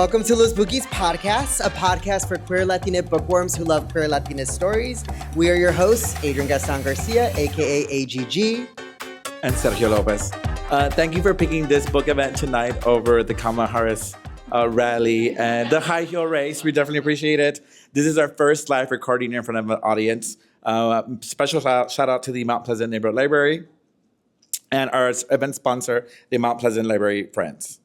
Welcome to Los Bookis Podcast, a podcast for queer Latina bookworms who love queer Latina stories. We are your hosts, Adrian Gaston Garcia, aka AGG. And Sergio Lopez. Thank you for picking this book event tonight over the Kamala Harris rally and the high heel race. We definitely appreciate it. This is our first live recording in front of an audience. Special shout out to the Mount Pleasant Neighborhood Library and our event sponsor, the Mount Pleasant Library Friends.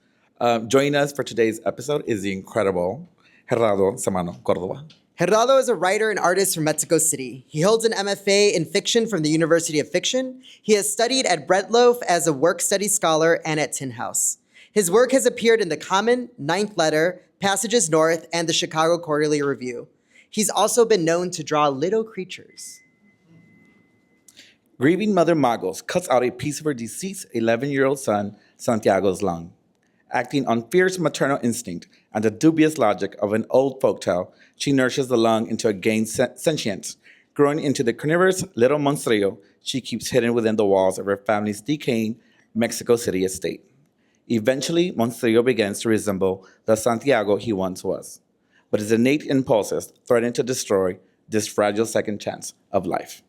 Joining us for today's episode is the incredible Gerardo Sámano Córdova. Gerardo is a writer and artist from Mexico City. He holds an MFA in fiction from the University of Fiction. He has studied at Bread Loaf as a work study scholar and at Tin House. His work has appeared in The Common, Ninth Letter, Passages North, and the Chicago Quarterly Review. He's also been known to draw little creatures. Grieving mother Magos cuts out a piece of her deceased 11-year-old son, Santiago's lung. Acting on fierce maternal instinct and the dubious logic of an old folktale, she nurtures the lung into a gained sentience. Growing into the carnivorous little Monstrilio, she keeps hidden within the walls of her family's decaying Mexico City estate. Eventually, Monstrilio begins to resemble the Santiago he once was, but his innate impulses threaten to destroy this fragile second chance of life.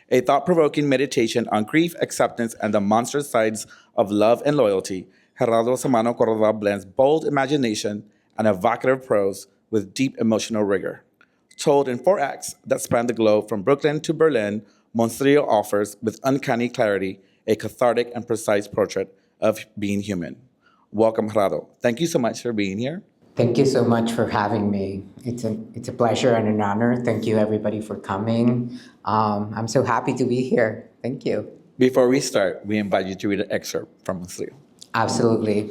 A thought-provoking meditation on grief, acceptance, and the monstrous sides of love and loyalty, Gerardo Sámano Córdova blends bold imagination and evocative prose with deep emotional rigor. Told in 4 acts that span the globe from Brooklyn to Berlin, Monstrilio offers, with uncanny clarity, a cathartic and precise portrait of being human. Welcome, Gerardo. Thank you so much for being here. Thank you so much for having me. It's a pleasure and an honor. Thank you, everybody, for coming. I'm so happy to be here. Thank you. Before we start, we invite you to read an excerpt from Monstrilio. Absolutely.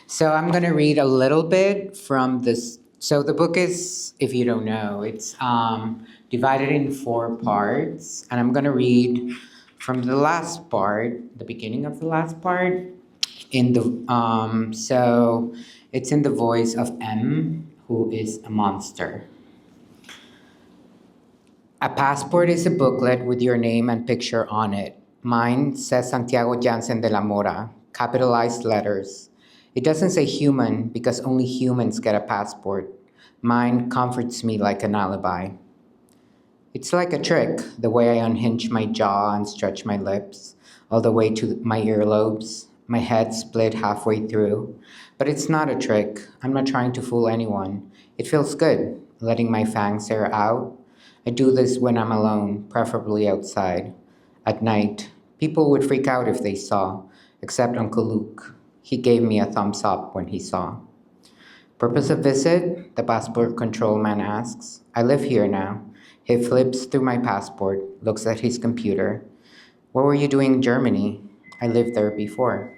So I'm going to read a little bit from this. So the book is, if you don't know, it's divided in 4 parts. And I'm going to read from the last part, the beginning of the last part. So it's in the voice of M, who is a monster. A passport is a booklet with your name and picture on it. Mine says Santiago Jansen de la Mora, capitalized letters. It doesn't say human because only humans get a passport. Mine comforts me like an alibi. It's like a trick, the way I unhinge my jaw and stretch my lips, all the way to my earlobes, my head split halfway through. But it's not a trick. I'm not trying to fool anyone. It feels good, letting my fangs air out. I do this when I'm alone, preferably outside. At night, people would freak out if they saw, except Uncle Luke. He gave me a thumbs up when he saw. Purpose of visit? The passport control man asks. I live here now. He flips through my passport, looks at his computer. What were you doing in Germany? I lived there before.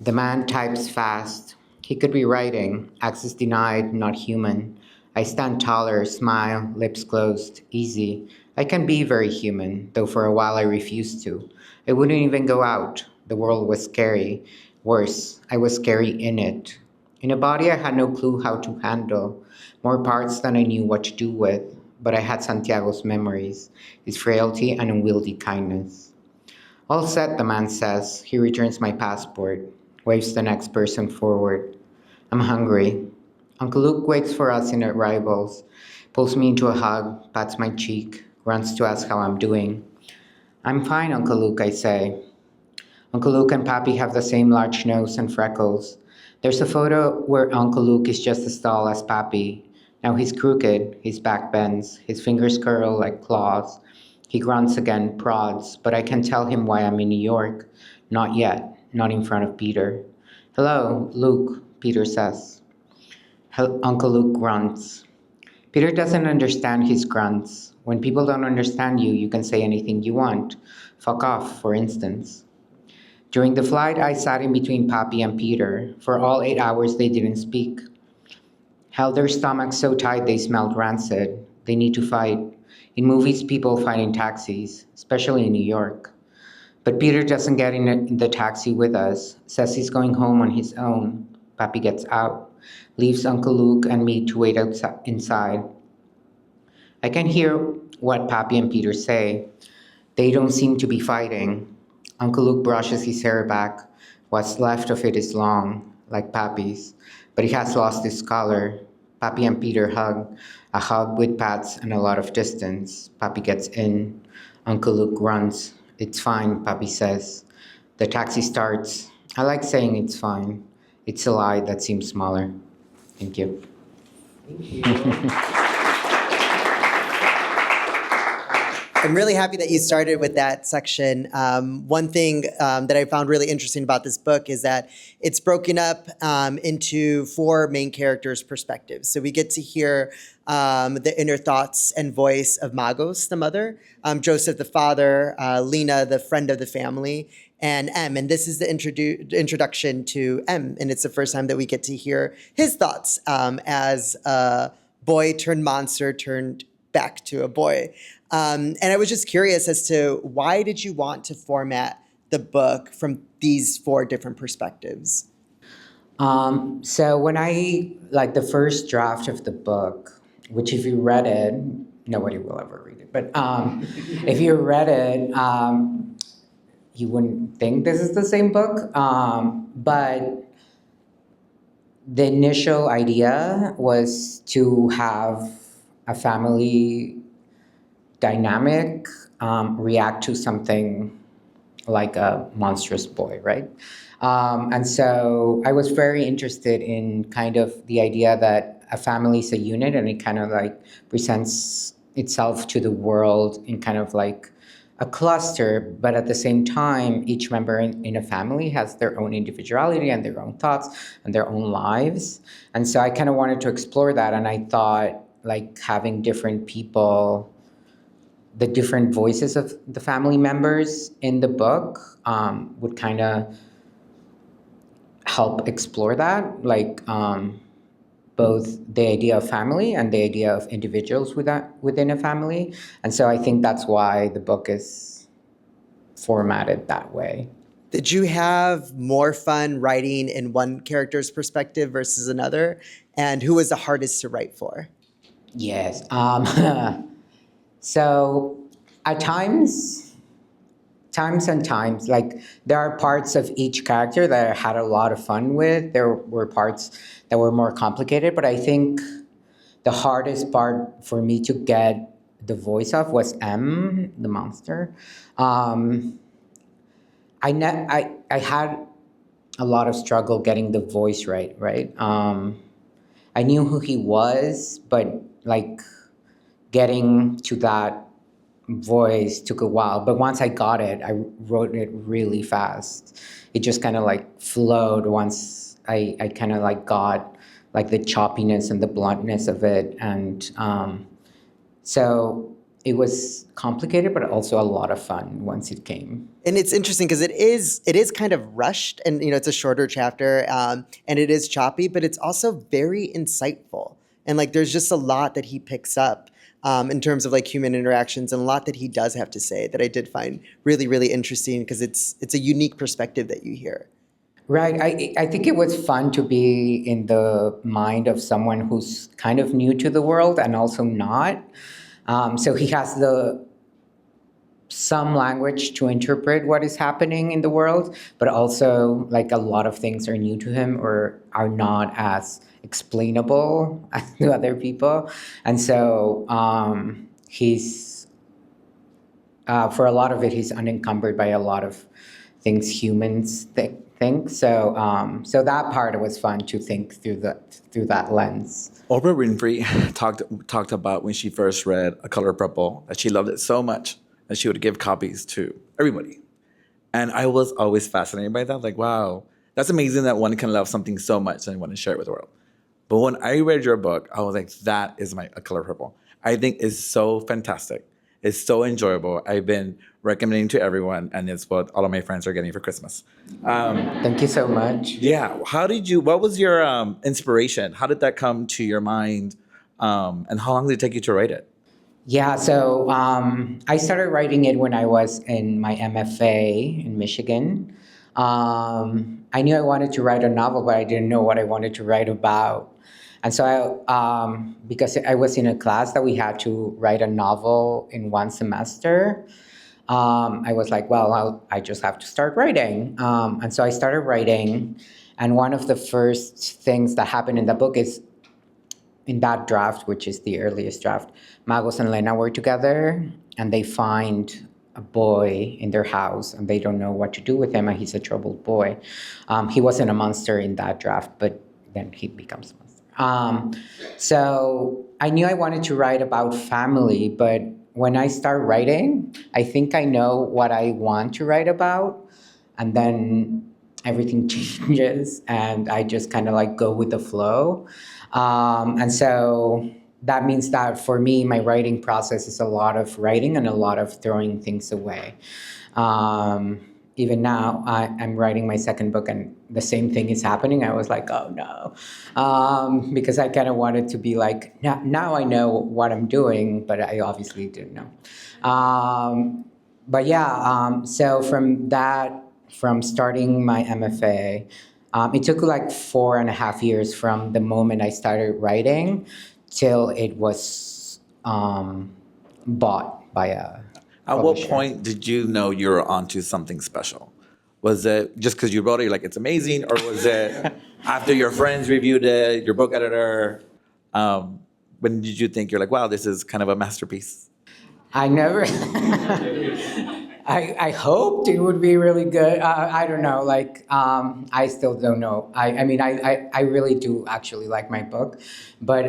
The man types fast. He could be writing. Access denied, not human. I stand taller, smile, lips closed, easy. I can be very human, though for a while I refused to. I wouldn't even go out. The world was scary. Worse, I was scary in it. In a body I had no clue how to handle, more parts than I knew what to do with, but I had Santiago's memories, his frailty and unwieldy kindness. All set, the man says. He returns my passport, waves the next person forward. I'm hungry. Uncle Luke waits for us in arrivals, pulls me into a hug, pats my cheek, runs to ask how I'm doing. I'm fine, Uncle Luke, I say. Uncle Luke and Pappy have the same large nose and freckles. There's a photo where Uncle Luke is just as tall as Pappy. Now he's crooked, his back bends, his fingers curl like claws. He grunts again, prods, but I can tell him why I'm in New York. Not yet, not in front of Peter. Hello, Luke, Peter says. Uncle Luke grunts. Peter doesn't understand his grunts. When people don't understand you, you can say anything you want. Fuck off, for instance. During the flight, I sat in between Pappy and Peter. For all 8 hours, they didn't speak. Held their stomachs so tight they smelled rancid. They need to fight. In movies, people fight in taxis, especially in New York. But Peter doesn't get in the taxi with us, says he's going home on his own. Pappy gets out, leaves Uncle Luke and me to wait inside. I can hear what Pappy and Peter say. They don't seem to be fighting. Uncle Luke brushes his hair back, What's left of it is long, like Pappy's, but he has lost his color. Pappy and Peter hug, a hug with pats and a lot of distance. Pappy gets in. Uncle Luke runs. It's fine, Pappy says. The taxi starts. I like saying it's fine. It's a lie that seems smaller. Thank you. I'm really happy that you started with that section. One thing that I found really interesting about this book is that it's broken up into 4 main characters' perspectives. So we get to hear the inner thoughts and voice of Magos, the mother, Joseph, the father, Lena, the friend of the family, and M. And this is the introduction to M. And it's the first time that we get to hear his thoughts as a boy turned monster turned back to a boy. And I was just curious as to why did you want to format the book from these 4 different perspectives? So when the first draft of the book, which if you read it, nobody will ever read it, but if you read it, you wouldn't think this is the same book. But the initial idea was to have a family dynamic react to something like a monstrous boy, right? And so I was very interested in kind of the idea that a family is a unit and it kind of like presents itself to the world in kind of like a cluster, but at the same time, each member in a family has their own individuality and their own thoughts and their own lives. And so I kind of wanted to explore that, and I thought like having different people, the different voices of the family members in the book would kind of help explore that, like both the idea of family and the idea of individuals within a family. And so I think that's why the book is formatted that way. Did you have more fun writing in one character's perspective versus another? And who was the hardest to write for? Yes. So at times, like there are parts of each character that I had a lot of fun with. There were parts that were more complicated, but I think the hardest part for me to get the voice of was M, the monster. I had a lot of struggle getting the voice right? I knew who he was, but like getting to that voice took a while, but once I got it, I wrote it really fast. It just kind of like flowed once I kind of like got like the choppiness and the bluntness of it. And so it was complicated, but also a lot of fun once it came. And it's interesting because it is kind of rushed, and it's a shorter chapter, and it is choppy, but it's also very insightful. And like there's just a lot that he picks up in terms of like human interactions, and a lot that he does have to say that I did find really, really interesting because it's a unique perspective that you hear. Right. I think it was fun to be in the mind of someone who's kind of new to the world and also not. So he has some language to interpret what is happening in the world, but also like a lot of things are new to him or are not as explainable as to other people. And so he's, for a lot of it, he's unencumbered by a lot of things humans think. So that part, it was fun to think through that lens. Oprah Winfrey talked about when she first read A Color Purple that she loved it so much that she would give copies to everybody. And I was always fascinated by that. Like, wow, that's amazing that one can love something so much and want to share it with the world. But when I read your book, I was like, that is A Color Purple. I think it's so fantastic. It's so enjoyable. I've been recommending to everyone, and it's what all of my friends are getting for Christmas. Thank you so much. Yeah. What was your inspiration? How did that come to your mind? And how long did it take you to write it? Yeah, so I started writing it when I was in my MFA in Michigan. I knew I wanted to write a novel, but I didn't know what I wanted to write about. And so because I was in a class that we had to write a novel in one semester, I was like, well, I just have to start writing. And so I started writing. And one of the first things that happened in the book is in that draft, which is the earliest draft, Magos and Lena were together and they find a boy in their house and they don't know what to do with him, and he's a troubled boy. He wasn't a monster in that draft, but then he becomes a monster. So I knew I wanted to write about family, but when I start writing, I think I know what I want to write about, and then everything changes and I just kind of like go with the flow. And so that means that for me, my writing process is a lot of writing and a lot of throwing things away. Even now, I'm writing my second book and the same thing is happening. I was like, oh no. Because I kind of wanted to be like, now I know what I'm doing, but I obviously didn't know. But yeah, so from starting my MFA, it took like 4.5 years from the moment I started writing till it was bought by a At what publisher. point did you know you were onto something special? Was it just because you wrote it, you're like, it's amazing? Or was it after your friends reviewed it, your book editor? When did you think you're like, wow, this is kind of a masterpiece? I never. I hoped it would be really good. I don't know. Like, I still don't know. I mean, I really do actually like my book, but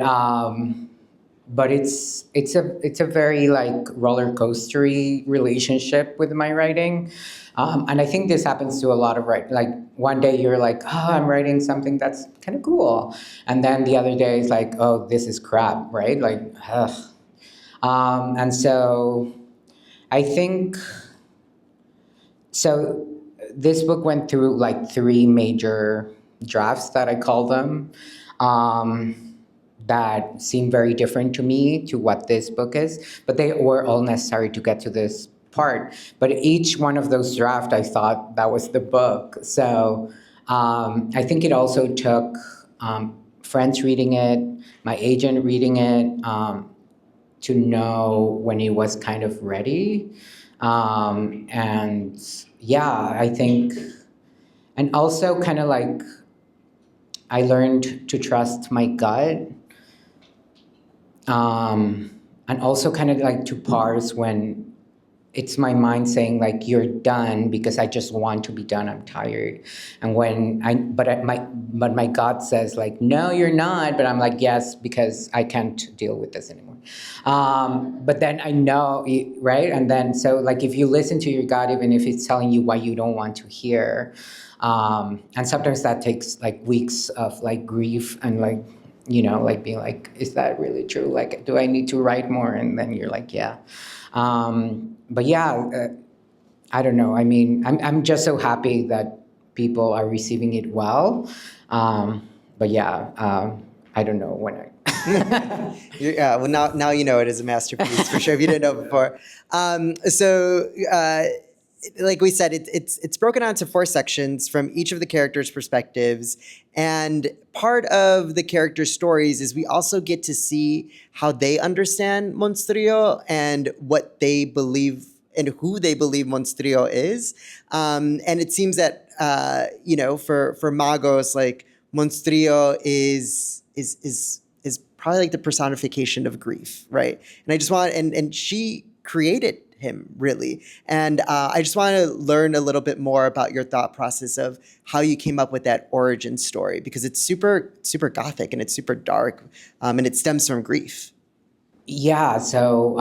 it's a very like roller coastery relationship with my writing, and I think this happens to a lot of like one day you're like, oh, I'm writing something that's kind of cool, and then the other day it's like, oh, this is crap, right? Like, ugh. And so I think so. This book went through like 3 major drafts that I call them. That seem very different to me to what this book is, but they were all necessary to get to this part. But each one of those drafts, I thought that was the book. So I think it also took friends reading it, my agent reading it, to know when it was kind of ready. And yeah, I think, and also kind of like, I learned to trust my gut, and also kind of like to parse when it's my mind saying like, you're done because I just want to be done, I'm tired. And when my gut says like, no, you're not, but I'm like, yes, because I can't deal with this anymore. But then I know, right? And then so like, if you listen to your gut, even if it's telling you what you don't want to hear, and sometimes that takes like weeks of like grief and like, like being like, is that really true? Like, do I need to write more? And then you're like, yeah. But yeah, I don't know. I mean, I'm just so happy that people are receiving it well. But yeah, I don't know when Yeah, well, now you know it is a masterpiece for sure if you didn't know before. Like we said, it's broken down into 4 sections from each of the characters' perspectives. And part of the characters' stories is we also get to see how they understand Monstrilio and what they believe and who they believe Monstrilio is. And it seems that for Magos, like Monstrilio is probably like the personification of grief, right? And I just want and she created him really, and I just want to learn a little bit more about your thought process of how you came up with that origin story, because it's super gothic and it's super dark, and it stems from grief. Yeah. So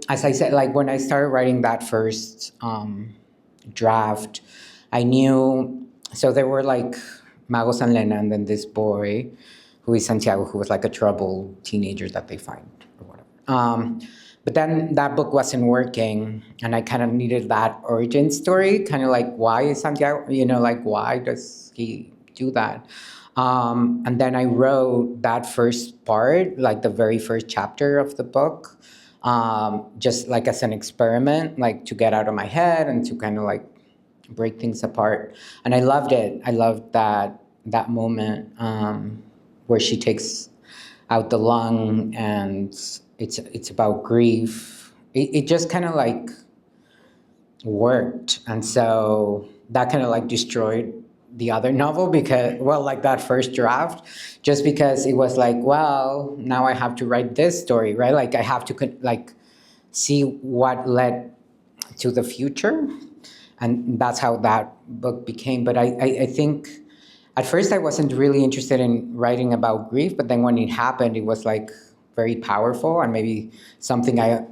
as I said, like when I started writing that first draft, I knew. So there were like Magos and Lena, and then this boy, who is Santiago, who was like a troubled teenager that they find or whatever. But then that book wasn't working, and I kind of needed that origin story, kind of like, why is Santiago, like, why does he do that? And then I wrote that first part, like the very first chapter of the book, just like as an experiment, like to get out of my head and to kind of like break things apart. And I loved it. I loved that moment where she takes out the lung, and it's about grief. it just kind of like worked. And so that kind of like destroyed the other novel because, well, like that first draft, just because it was like, well, now I have to write this story, right? Like I have to like see what led to the future. And that's how that book became. But I think at first I wasn't really interested in writing about grief, but then when it happened, it was like very powerful and maybe something I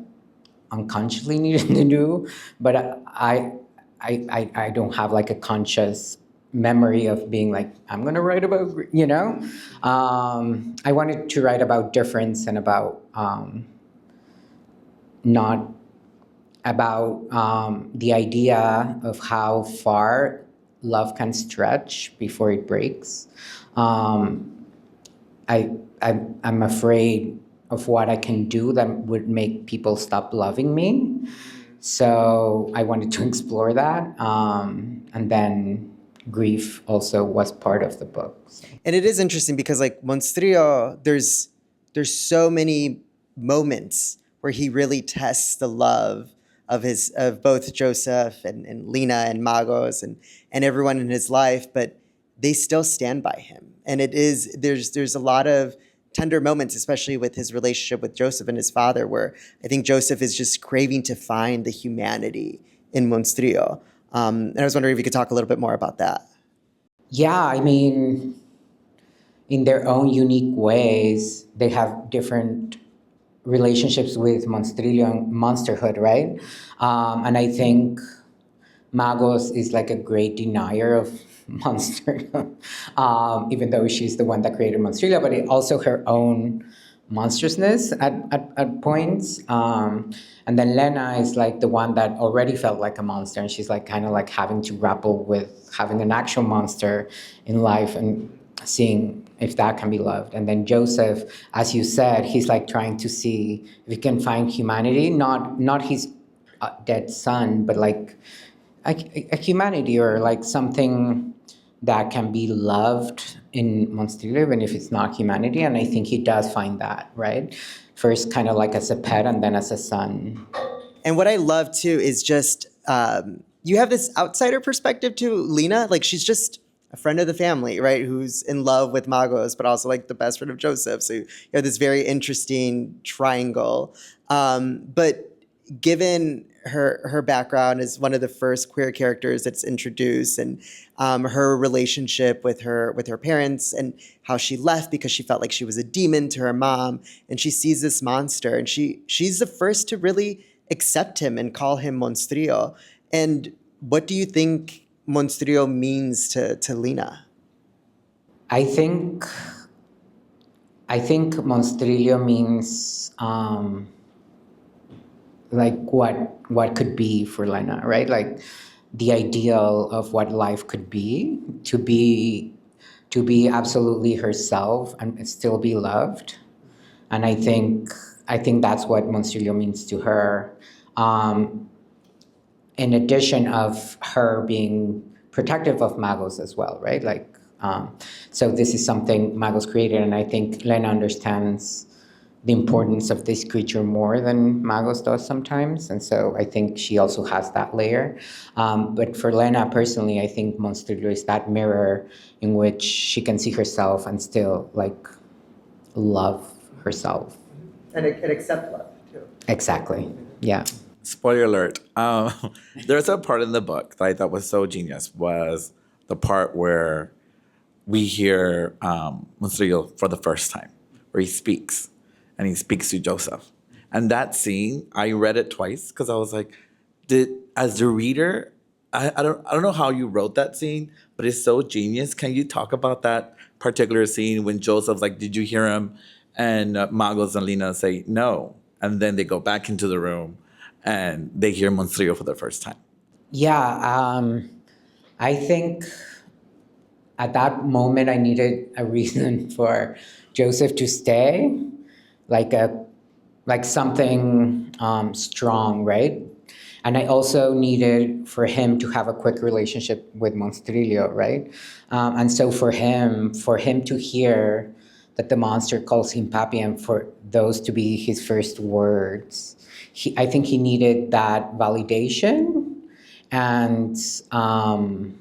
unconsciously needed to do. But I don't have like a conscious memory of being like, I'm going to write about, you know? I wanted to write about difference and about not about the idea of how far love can stretch before it breaks. I'm afraid of what I can do that would make people stop loving me. So I wanted to explore that. And then grief also was part of the book. So. And it is interesting because like Monstrilio, there's so many moments where he really tests the love of both Joseph and Lena and Magos and everyone in his life, but they still stand by him. And there's a lot of tender moments, especially with his relationship with Joseph and his father, where I think Joseph is just craving to find the humanity in Monstrilio. And I was wondering if you could talk a little bit more about that. Yeah, I mean, in their own unique ways, they have different relationships with Monstrilio and monsterhood, right? And I think Magos is like a great denier of Monstrilio, even though she's the one that created Monstrilio, but also her own monstrousness at points. And then Lena is like the one that already felt like a monster, and she's like kind of like having to grapple with having an actual monster in life and seeing if that can be loved. And then Joseph, as you said, he's like trying to see if he can find humanity, not his dead son, but like a humanity or like something that can be loved in Monstrilio, even if it's not humanity. And I think he does find that, right? First kind of like as a pet and then as a son. And what I love too is just you have this outsider perspective to Lena. Like she's just a friend of the family, right? Who's in love with Magos, but also like the best friend of Joseph. So you have this very interesting triangle. But given her background as one of the first queer characters that's introduced, and her relationship with her parents, and how she left because she felt like she was a demon to her mom, and she sees this monster, and she's the first to really accept him and call him Monstrilio. And what do you think Monstrilio means to Lena? I think Monstrilio means like what could be for Lena, right? Like the ideal of what life could be, to be absolutely herself and still be loved. And I think that's what Monstrilio means to her. In addition of her being protective of Magos as well, right? Like, so this is something Magos created, and I think Lena understands the importance of this creature more than Magos does sometimes, and so I think she also has that layer. But for Lena personally, I think Monstrilio is that mirror in which she can see herself and still like love herself. And it can accept love too. Exactly. Yeah. Spoiler alert. There's a part in the book that I thought was so genius, was the part where we hear Monstrilio for the first time, where he speaks, and he speaks to Joseph. And that scene, I read it twice because I was like, as the reader, I don't know how you wrote that scene, but it's so genius. Can you talk about that particular scene when Joseph's like, did you hear him? And Magos and Lena say no. And then they go back into the room and they hear Monstrilio for the first time. Yeah, I think at that moment I needed a reason for Joseph to stay, like something strong, right? And I also needed for him to have a quick relationship with Monstrilio, right? And so for him to hear that the monster calls him papi, and for those to be his first words. I think he needed that validation, and um,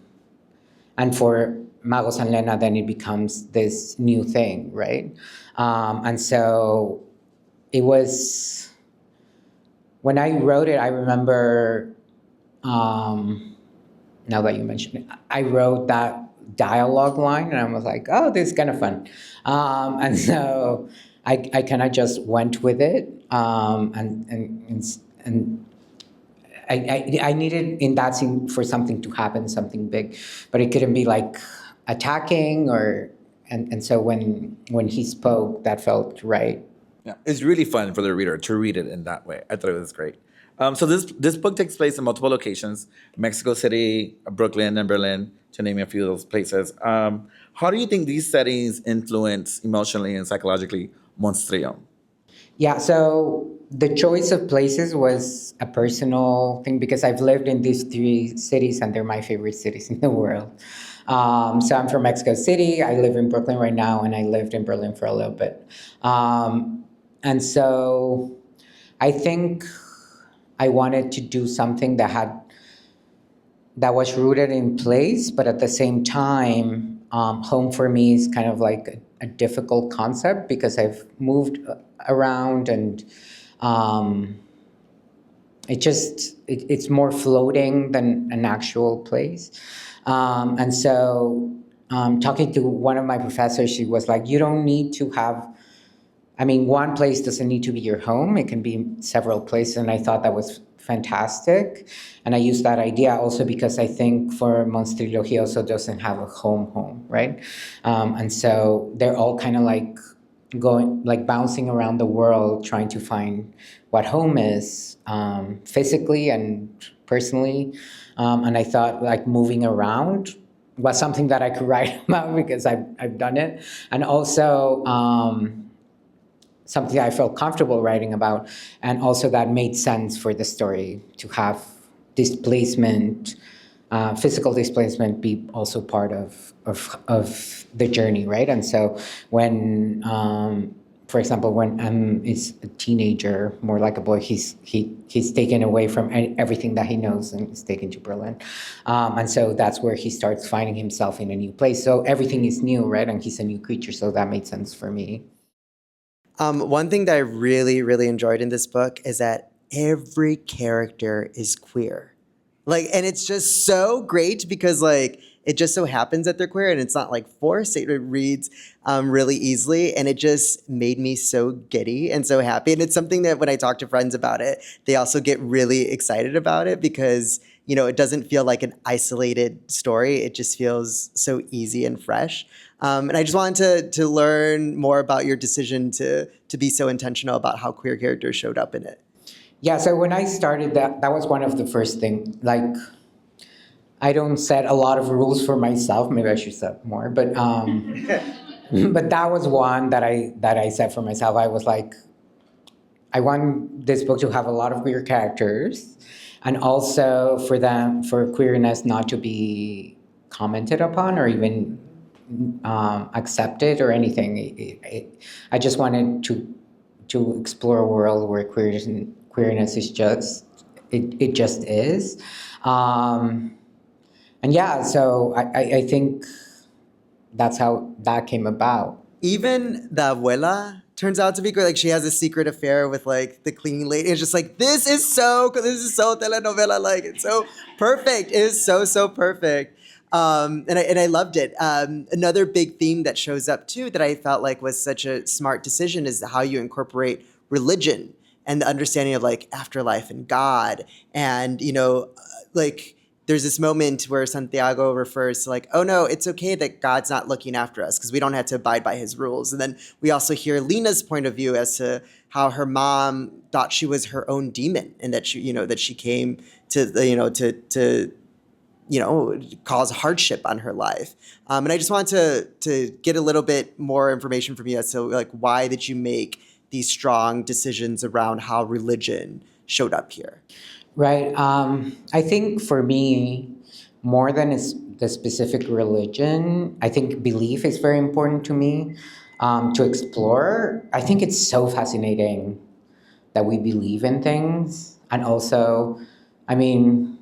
and for Magos and Lena, then it becomes this new thing, right? And so it was, when I wrote it, I remember, now that you mention it, I wrote that dialogue line and I was like, oh, this is kind of fun. And so I kind of just went with it. And I needed in that scene for something to happen, something big, but it couldn't be like attacking or, and so when he spoke, that felt right. Yeah, it's really fun for the reader to read it in that way. I thought it was great. So this book takes place in multiple locations: Mexico City, Brooklyn, and Berlin, to name a few of those places. How do you think these settings influence emotionally and psychologically Monstrilio? Yeah, so the choice of places was a personal thing because I've lived in these three cities and they're my favorite cities in the world. So I'm from Mexico City. I live in Brooklyn right now, and I lived in Berlin for a little bit. And so I think I wanted to do something that was rooted in place, but at the same time, home for me is kind of like a difficult concept because I've moved around, and it's more floating than an actual place. And so talking to one of my professors, she was like, you don't need to have, I mean, one place doesn't need to be your home. It can be several places. And I thought that was fantastic. And I used that idea also because I think for Monstrilio, he also doesn't have a home, right? And so they're all kind of like bouncing around the world, trying to find what home is, physically and personally. And I thought like moving around was something that I could write about because I've done it. And also, something I felt comfortable writing about, and also that made sense for the story to have displacement, physical displacement, be also part of the journey, right? And so when, for example, when M is a teenager, more like a boy, he's taken away from everything that he knows and is taken to Berlin, and so that's where he starts finding himself in a new place. So everything is new, right? And he's a new creature, so that made sense for me. One thing that I really, really enjoyed in this book is that every character is queer. Like, and it's just so great because like it just so happens that they're queer and it's not like forced. It reads really easily, and it just made me so giddy and so happy. And it's something that when I talk to friends about it, they also get really excited about it because, you know, it doesn't feel like an isolated story. It just feels so easy and fresh. And I just wanted to learn more about your decision to be so intentional about how queer characters showed up in it. Yeah, so when I started that was one of the first things. Like, I don't set a lot of rules for myself. Maybe I should set more, but but that was one that I set for myself. I was like, I want this book to have a lot of queer characters, and also for queerness not to be commented upon or even accepted or anything. I just wanted to explore a world where queerness is just it just is, and yeah. So I think that's how that came about. Even the abuela turns out to be queer. Like she has a secret affair with like the cleaning lady. It's just like this is so telenovela. Like it's so perfect. It is so perfect. And I loved it. Another big theme that shows up too that I felt like was such a smart decision is how you incorporate religion and the understanding of like afterlife and God. And, you know, like there's this moment where Santiago refers to like, oh no, it's okay that God's not looking after us because we don't have to abide by his rules. And then we also hear Lena's point of view as to how her mom thought she was her own demon and that she, you know, that she came to, cause hardship on her life. And I just wanted to get a little bit more information from you as to like, why did you make these strong decisions around how religion showed up here? Right. I think for me, more than the specific religion, I think belief is very important to me. to explore. I think it's so fascinating that we believe in things, and also, I mean,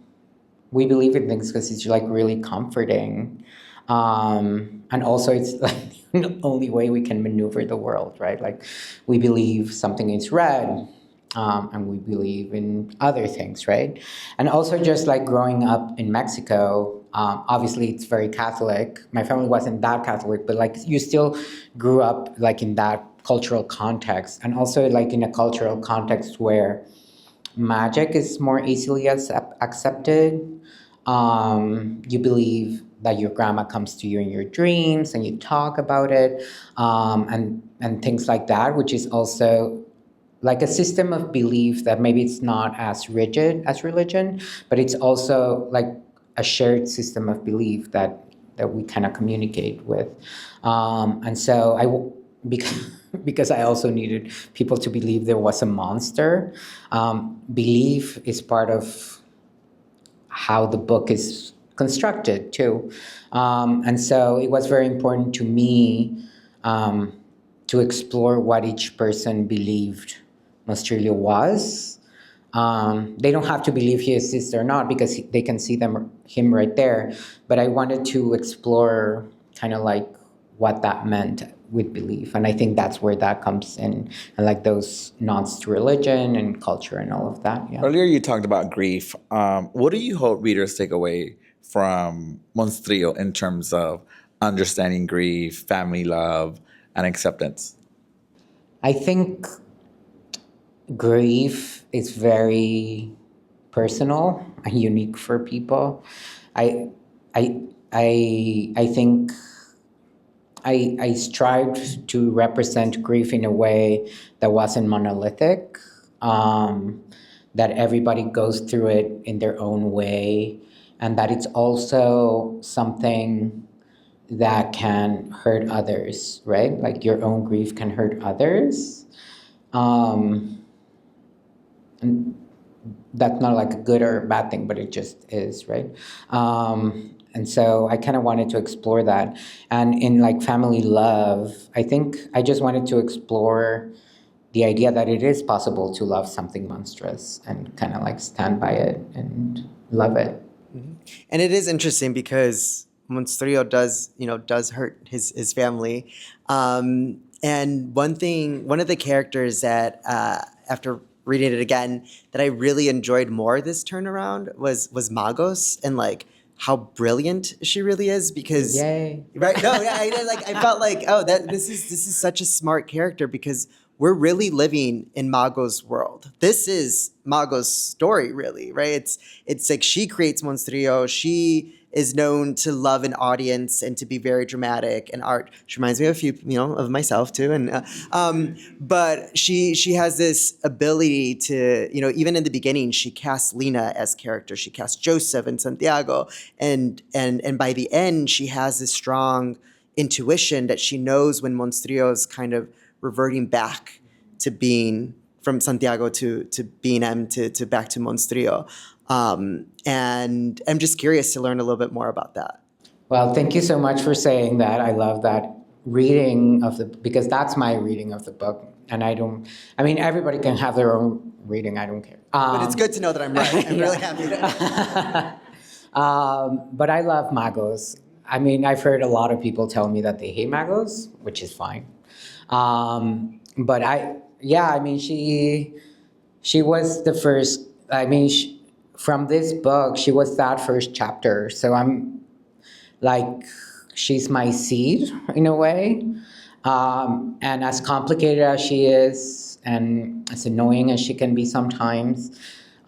we believe in things because it's like really comforting, and also it's like the only way we can maneuver the world, right? Like, we believe something is red, and we believe in other things, right? And also, just like growing up in Mexico, obviously it's very Catholic. My family wasn't that Catholic, but like you still grew up like in that cultural context, and also like in a cultural context where magic is more easily accepted. You believe that your grandma comes to you in your dreams and you talk about it, and things like that, which is also like a system of belief that maybe it's not as rigid as religion, but it's also like a shared system of belief that we kind of communicate with. And so because because I also needed people to believe there was a monster. Belief is part of how the book is constructed too. And so it was very important to me, to explore what each person believed Monstrilio was. They don't have to believe he exists or not because they can see him right there. But I wanted to explore kind of like what that meant with belief, and I think that's where that comes in, and like those nods to religion and culture and all of that. Yeah. Earlier, you talked about grief. What do you hope readers take away from Monstrillo in terms of understanding grief, family love, and acceptance? I think grief is very personal and unique for people. I I I think I strived to represent grief in a way that wasn't monolithic, that everybody goes through it in their own way, and that it's also something that can hurt others, right? Like your own grief can hurt others. Um, and that's not like a good or a bad thing, but it just is, right? And so I kind of wanted to explore that. And in like family love, I think I just wanted to explore the idea that it is possible to love something monstrous and kind of like stand by it and love it. And it is interesting because Monstrillo does hurt his family. And one of the characters that after reading it again that I really enjoyed more this turnaround was Magos, and like how brilliant she really is, because Yay. right, no, yeah, I felt like, oh, that this is such a smart character, because we're really living in Mago's world. This is Mago's story, really, right? It's like she creates Monstrillo. She is known to love an audience and to be very dramatic and art. She reminds me of a few, of myself too. And but she has this ability to, even in the beginning, she casts Lena as character. She casts Joseph and Santiago, and by the end, she has this strong intuition that she knows when Monstrillo is kind of reverting back to being from Santiago to being M to back to Monstrillo. And I'm just curious to learn a little bit more about that. Well, thank you so much for saying that. I love that reading of because that's my reading of the book. And I mean, everybody can have their own reading. I don't care. But it's good to know that I'm right. I'm really happy to. But I love Magos. I mean, I've heard a lot of people tell me that they hate Magos, which is fine. But I mean, she was the first, I mean, from this book, she was that first chapter. So I'm like, she's my seed in a way. And as complicated as she is, and as annoying as she can be sometimes,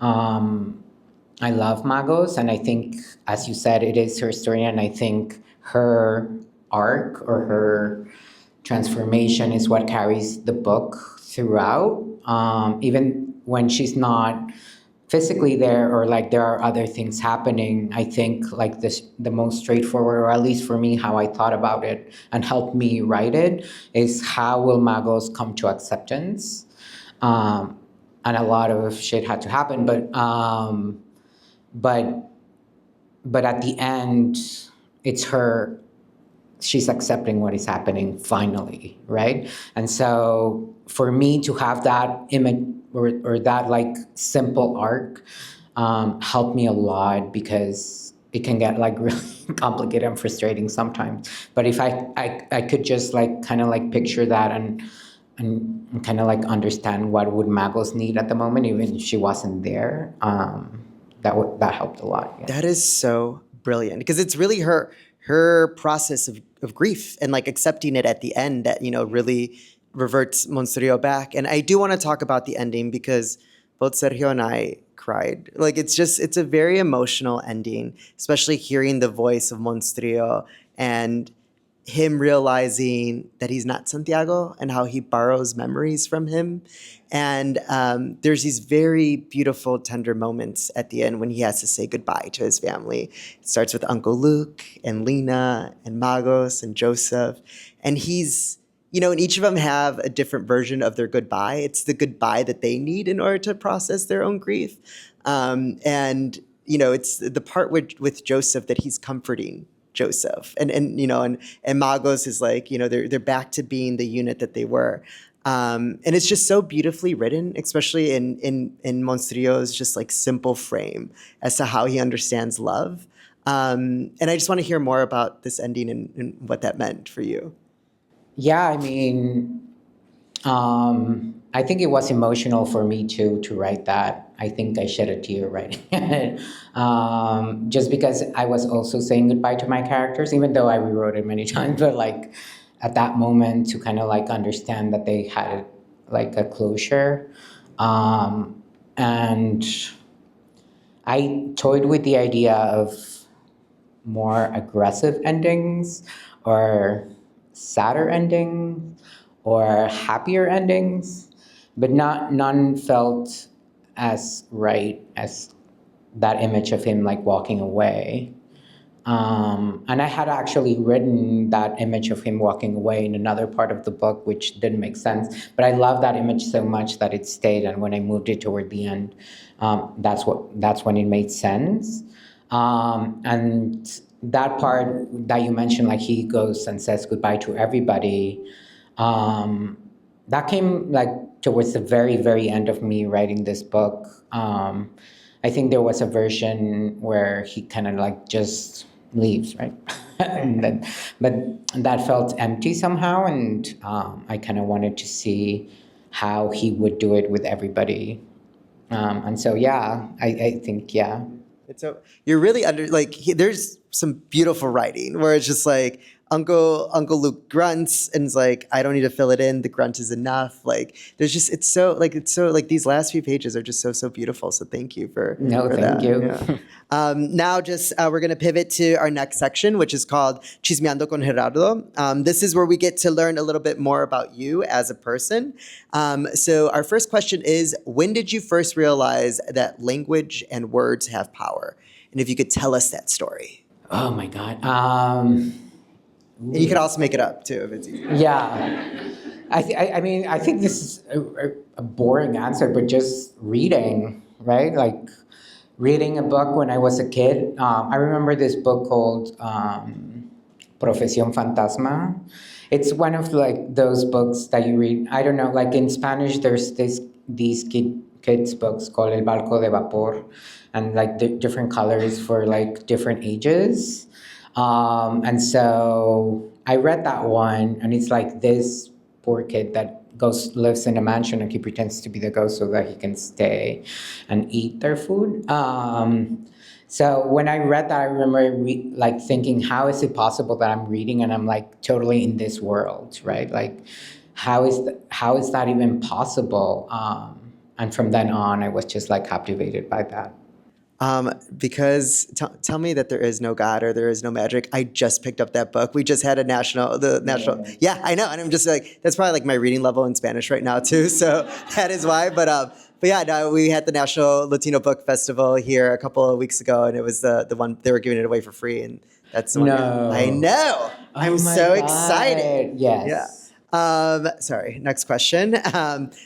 I love Magos. And I think, as you said, it is her story. And I think her arc or her transformation is what carries the book throughout. Even when she's not physically there, or like there are other things happening, I think like the most straightforward, or at least for me, how I thought about it and helped me write it, is how will Magos come to acceptance? And a lot of shit had to happen, but at the end, it's her she's accepting what is happening finally, right? And so for me to have that image or that like simple arc helped me a lot, because it can get like really complicated and frustrating sometimes. But if I could just like kind of like picture that and kind of like understand what would Magos need at the moment, even if she wasn't there, that helped a lot. Yeah. That is so brilliant, because it's really her process of grief and like accepting it at the end that, you know, really reverts Monstrilio back. And I do want to talk about the ending, because both Sergio and I cried. Like, it's a very emotional ending, especially hearing the voice of Monstrilio and him realizing that he's not Santiago and how he borrows memories from him. And there's these very beautiful, tender moments at the end when he has to say goodbye to his family. It starts with Uncle Luke and Lena and Magos and Joseph. And he's, you know, and each of them have a different version of their goodbye. It's the goodbye that they need in order to process their own grief. And, you know, it's the part with Joseph that he's comforting Joseph, and you know, and Magos is like, you know, they're back to being the unit that they were, and it's just so beautifully written, especially in Monstrilio's just like simple frame as to how he understands love, and I just want to hear more about this ending and what that meant for you. Yeah, I mean, I think it was emotional for me too to write that. I think I shed a tear writing it, just because I was also saying goodbye to my characters, even though I rewrote it many times. But like at that moment, to kind of like understand that they had like a closure, and I toyed with the idea of more aggressive endings, or sadder endings, or happier endings, but none felt as right as that image of him like walking away. And I had actually written that image of him walking away in another part of the book, which didn't make sense. But I love that image so much that it stayed. And when I moved it toward the end, that's when it made sense. And that part that you mentioned, like he goes and says goodbye to everybody, that came like towards the very, very end of me writing this book. I think there was a version where he kind of like just leaves, right? But that felt empty somehow, and I kind of wanted to see how he would do it with everybody. And so, yeah, I think, yeah. So you're really there's some beautiful writing where it's just like Uncle Luke grunts and is like, I don't need to fill it in. The grunt is enough. Like there's just, it's so like these last few pages are just so beautiful. So thank you for Thank that. you. Yeah. Now we're going to pivot to our next section, which is called Chismeando con Gerardo. This is where we get to learn a little bit more about you as a person. So our first question is, when did you first realize that language and words have power? And if you could tell us that story. Oh my God. And you could also make it up too if it's easier. Yeah. I mean, I think this is a boring answer, but just reading, right? Like reading a book when I was a kid. I remember this book called Profesión Fantasma. It's one of like those books that you read. I don't know, like in Spanish, there's these kids books called El Barco de Vapor, and like different colors for like different ages. And so I read that one, and it's like this poor kid that lives in a mansion, and he pretends to be the ghost so that he can stay and eat their food. So when I read that, I remember like thinking, how is it possible that I'm reading and I'm like totally in this world, right? Like, how is that even possible? And from then on, I was just like captivated by that. Because tell me that there is no God or there is no magic. I just picked up that book. We just had the national. Yeah, I know, and I'm just like, that's probably like my reading level in Spanish right now too. So that is why. But yeah, no, we had the National Latino Book Festival here a couple of weeks ago, and it was the one they were giving it away for free, and that's the one. No. I know. I'm so excited. Yes. Yeah. Sorry, next question.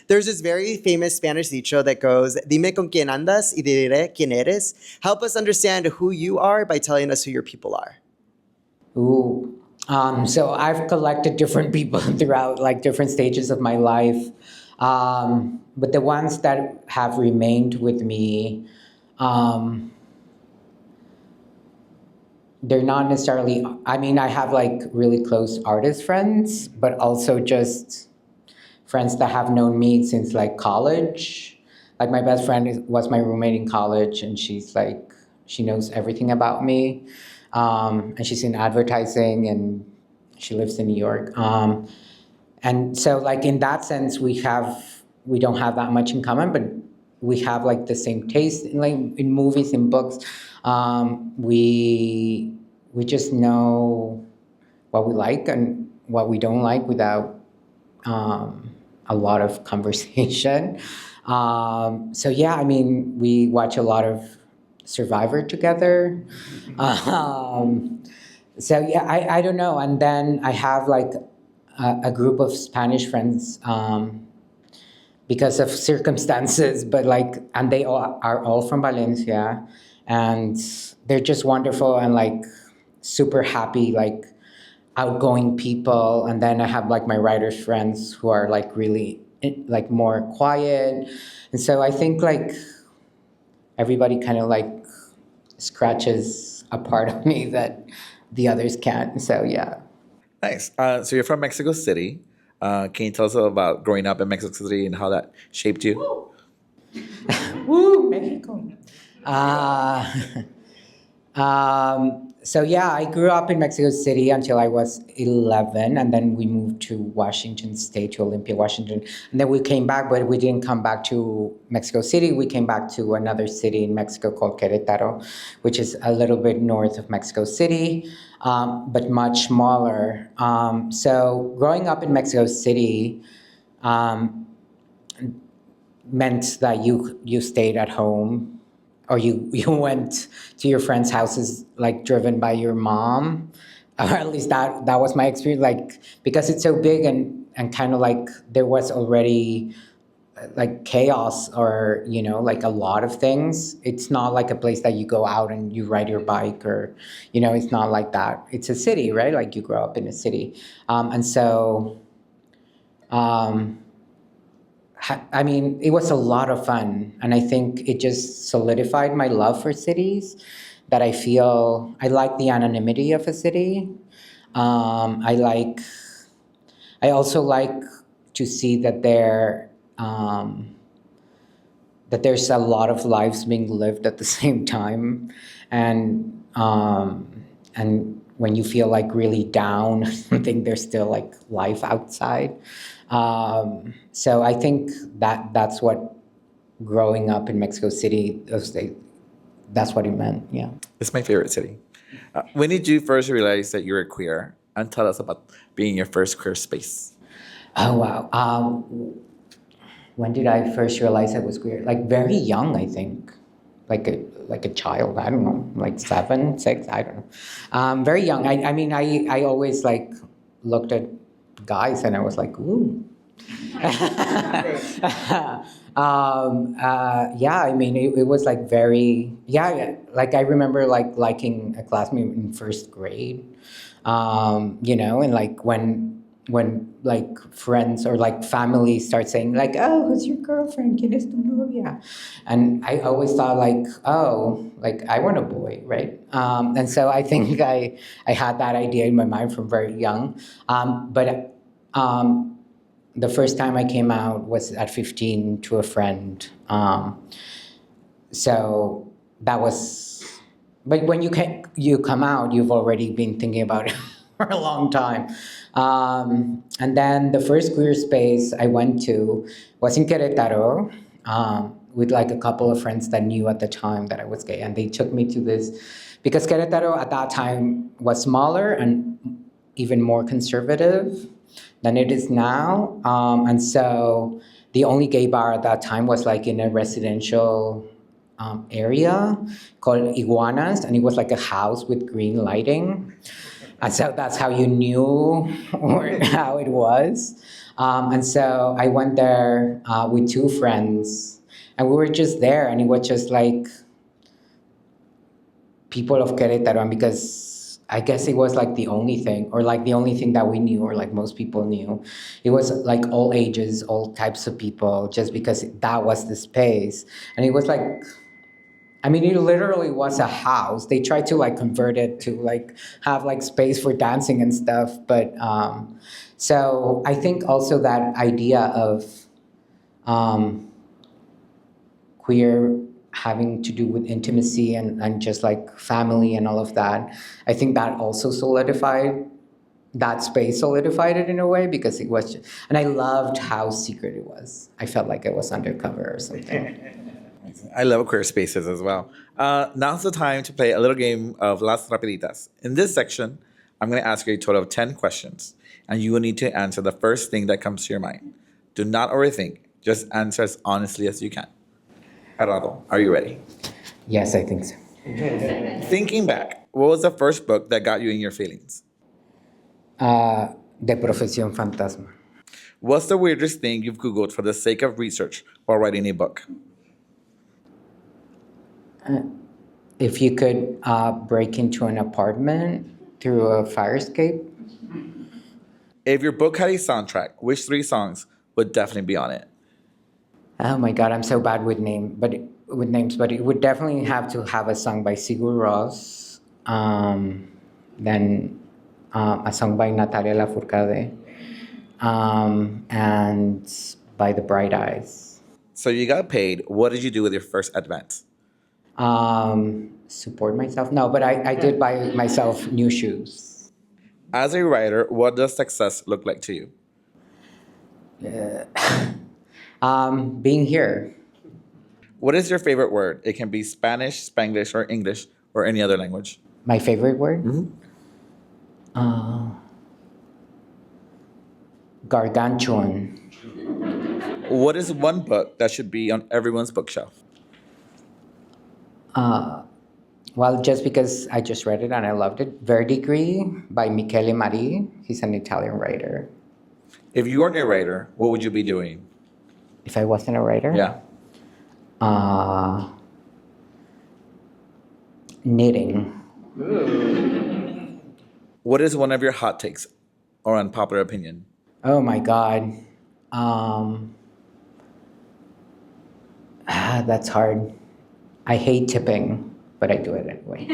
There's this very famous Spanish dicho that goes, Dime con quién andas y diré quién eres. Help us understand who you are by telling us who your people are. Ooh. So I've collected different people throughout like different stages of my life. But the ones that have remained with me, um, they're not necessarily, I mean, I have like really close artist friends, but also just friends that have known me since like college. Like my best friend was my roommate in college, and she's like, she knows everything about me. And she's in advertising, and she lives in New York. And so like in that sense, we don't have that much in common, but we have like the same taste in like in movies and books. We just know what we like and what we don't like without a lot of conversation. So yeah, I mean, we watch a lot of Survivor together. Um, so yeah, I don't know. And then I have like a group of Spanish friends because of circumstances, but like, and they all are all from Valencia, and they're just wonderful and like super happy, like outgoing people. And then I have like my writers friends who are like really like more quiet. And so I think like everybody kind of like scratches a part of me that the others can't. So yeah. Nice. So you're from Mexico City. Can you tell us about growing up in Mexico City and how that shaped you? Woo, Mexico. Uh, so yeah, I grew up in Mexico City until I was 11, and then we moved to Washington State, to Olympia, Washington. And then we came back, but we didn't come back to Mexico City. We came back to another city in Mexico called Querétaro, which is a little bit north of Mexico City, but much smaller. So growing up in Mexico City, um, meant that you stayed at home, or you went to your friends' houses like driven by your mom, or at least that was my experience. Like because it's so big and kind of like there was already like chaos, or you know, like a lot of things. It's not like a place that you go out and you ride your bike, or you know, it's not like that. It's a city, right? Like you grow up in a city, and so. Um, I mean, it was a lot of fun. And I think it just solidified my love for cities, that I feel I like the anonymity of a city. Um, I like, I also like to see that that there's a lot of lives being lived at the same time. And when you feel like really down, I think there's still like life outside. So I think that's what growing up in Mexico City, that's what it meant. Yeah. It's my favorite city. When did you first realize that you were queer? And tell us about being your first queer space. Oh wow. When did I first realize I was queer? Like very young, I think. Like a child. I don't know, like 7, 6. I don't know. Very young. I mean, I always like looked at guys and I was like, ooh. Yeah, I mean, it was like very, yeah, like I remember like liking a classmate in first grade, you know, and like when like friends or like family start saying like, oh, who's your girlfriend? ¿Quién es tu novia? And I always thought like, oh, like I want a boy, right? And so I think I had that idea in my mind from very young. But the first time I came out was at 15 to a friend. So that was, but when you come out, you've already been thinking about it for a long time. And then the first queer space I went to was in Querétaro, with like a couple of friends that knew at the time that I was gay. And they took me to this, because Querétaro at that time was smaller and even more conservative than it is now. And so the only gay bar at that time was like in a residential area called Iguanas, and it was like a house with green lighting. And so that's how you knew how it was. And so I went there with 2 friends, and we were just there, and it was just like people of Querétaro. And because I guess it was like the only thing, or like the only thing that we knew, or like most people knew. It was like all ages, all types of people, just because that was the space. And it was like, I mean, it literally was a house. They tried to like convert it to like have like space for dancing and stuff. But so I think also that idea of um, queer having to do with intimacy and just like family and all of that, I think that also solidified that space, solidified it in a way, because it was and I loved how secret it was. I felt like it was undercover or something. I love queer spaces as well. Now's the time to play a little game of Las Rapiditas. In this section, I'm going to ask you a total of 10 questions, and you will need to answer the first thing that comes to your mind. Do not overthink. Just answer as honestly as you can. Gerardo, are you ready? Yes, I think so. Thinking back, what was the first book that got you in your feelings? De Profesión Fantasma. What's the weirdest thing you've Googled for the sake of research while writing a book? If you could break into an apartment through a fire escape. If your book had a soundtrack, which 3 songs would definitely be on it? Oh my God, I'm so bad with names, but it would definitely have to have a song by Sigur Rós, then a song by Natalia Lafourcade, and by The Bright Eyes. So you got paid. What did you do with your first advance? Support myself? No, but I did buy myself new shoes. As a writer, what does success look like to you? Being here. What is your favorite word? It can be Spanish, Spanglish, or English, or any other language. My favorite word? Gargantuan. What is one book that should be on everyone's bookshelf? Well, just because I just read it and I loved it, Verdigris by Michele Mari. He's an Italian writer. If you weren't a writer, what would you be doing? If I wasn't a writer? Yeah. Knitting. What is one of your hot takes or unpopular opinion? Oh my God. That's hard. I hate tipping, but I do it anyway.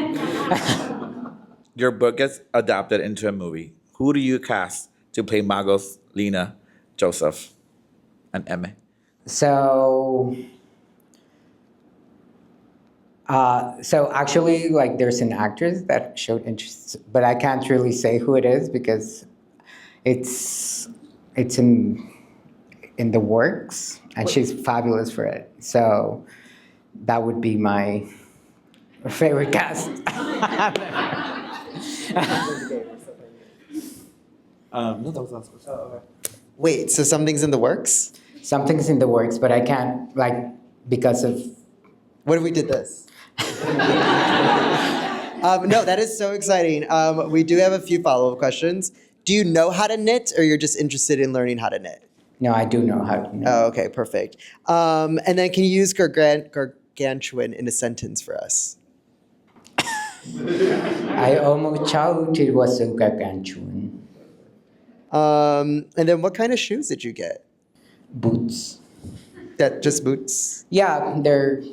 Your book gets adapted into a movie. Who do you cast to play Magos, Lena, Joseph, and Emme? So actually, like, there's an actress that showed interest, but I can't really say who it is because it's in the works, and she's fabulous for it. So that would be my favorite cast. No, that was the last question. Wait, so something's in the works? Something's in the works, but I can't, like, because of... What if we did this? No, that is so exciting. We do have a few follow-up questions. Do you know how to knit, or you're just interested in learning how to knit? No, I do know how to knit. Oh, okay, perfect. And then can you use gargantuan in a sentence for us? I almost thought it was so gargantuan. And then what kind of shoes did you get? Boots. That just boots? Yeah, they're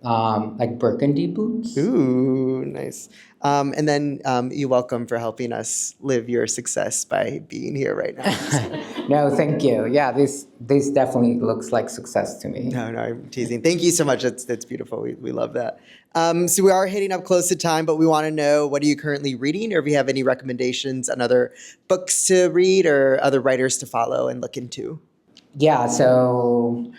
like burgundy boots. Ooh, nice. And then you're welcome for helping us live your success by being here right now. No, thank you. Yeah, this definitely looks like success to me. No, I'm teasing. Thank you so much. That's beautiful. We love that. So we are hitting up close to time, but we want to know, what are you currently reading, or if you have any recommendations on other books to read or other writers to follow and look into? Yeah, so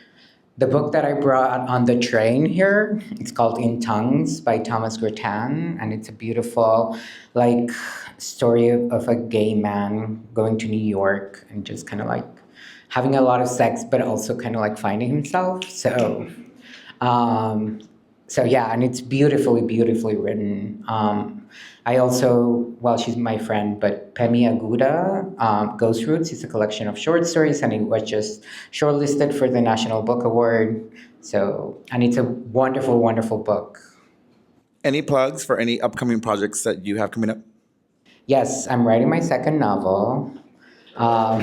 the book that I brought on the train here, it's called In Tongues by Thomas Grattan, and it's a beautiful, like, story of a gay man going to New York and just kind of like having a lot of sex, but also kind of like finding himself. So yeah, and it's beautifully, beautifully written. I also, well, she's my friend, but Pemi Aguda, Ghost Roots is a collection of short stories, and it was just shortlisted for the National Book Award. So, and it's a wonderful, wonderful book. Any plugs for any upcoming projects that you have coming up? Yes, I'm writing my second novel. I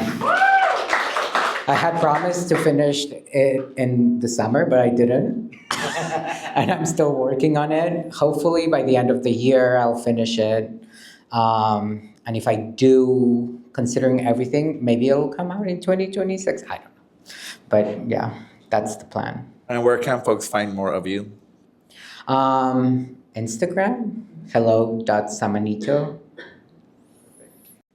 had promised to finish it in the summer, but I didn't. And I'm still working on it. Hopefully, by the end of the year, I'll finish it. And if I do, considering everything, maybe it'll come out in 2026. I don't know. But yeah, that's the plan. And where can folks find more of you? Instagram, hello.samanito.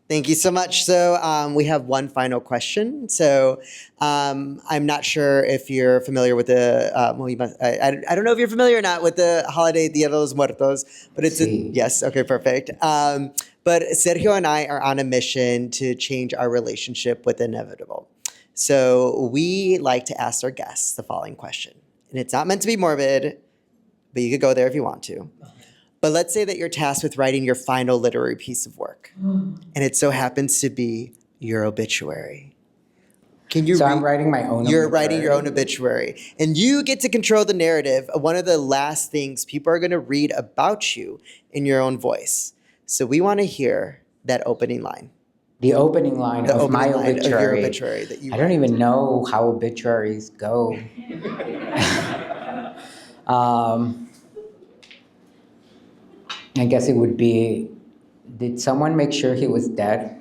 Thank you so much. So we have one final question. So I'm not sure if you're familiar with the, well, you must, I don't know if you're familiar or not with the holiday Dia de los Muertos, but it's, Sí. yes, okay, perfect. But Sergio and I are on a mission to change our relationship with the inevitable. So we like to ask our guests the following question. And it's not meant to be morbid, but you could go there if you want to. But let's say that you're tasked with writing your final literary piece of work, and it so happens to be your obituary. Can you So read? I'm writing my own You're obituary. writing your own obituary, and you get to control the narrative. One of the last things people are going to read about you in your own voice. So we want to hear that opening line. The opening line The of my opening line of obituary. your obituary that you I don't write. even know how obituaries go. I guess it would be, did someone make sure he was dead?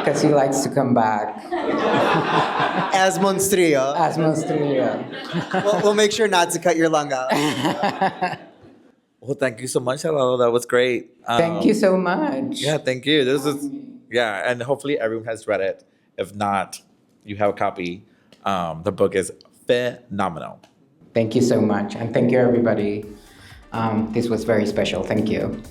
Because he likes to come back As Monstrilio. as Monstrilio. We'll make sure not to cut your lung out. Well, thank you so much, Hello. That was great. Thank you so much. Yeah, thank you. This is, yeah, and hopefully everyone has read it. If not, you have a copy. The book is phenomenal. Thank you so much. And thank you, everybody. This was very special. Thank you.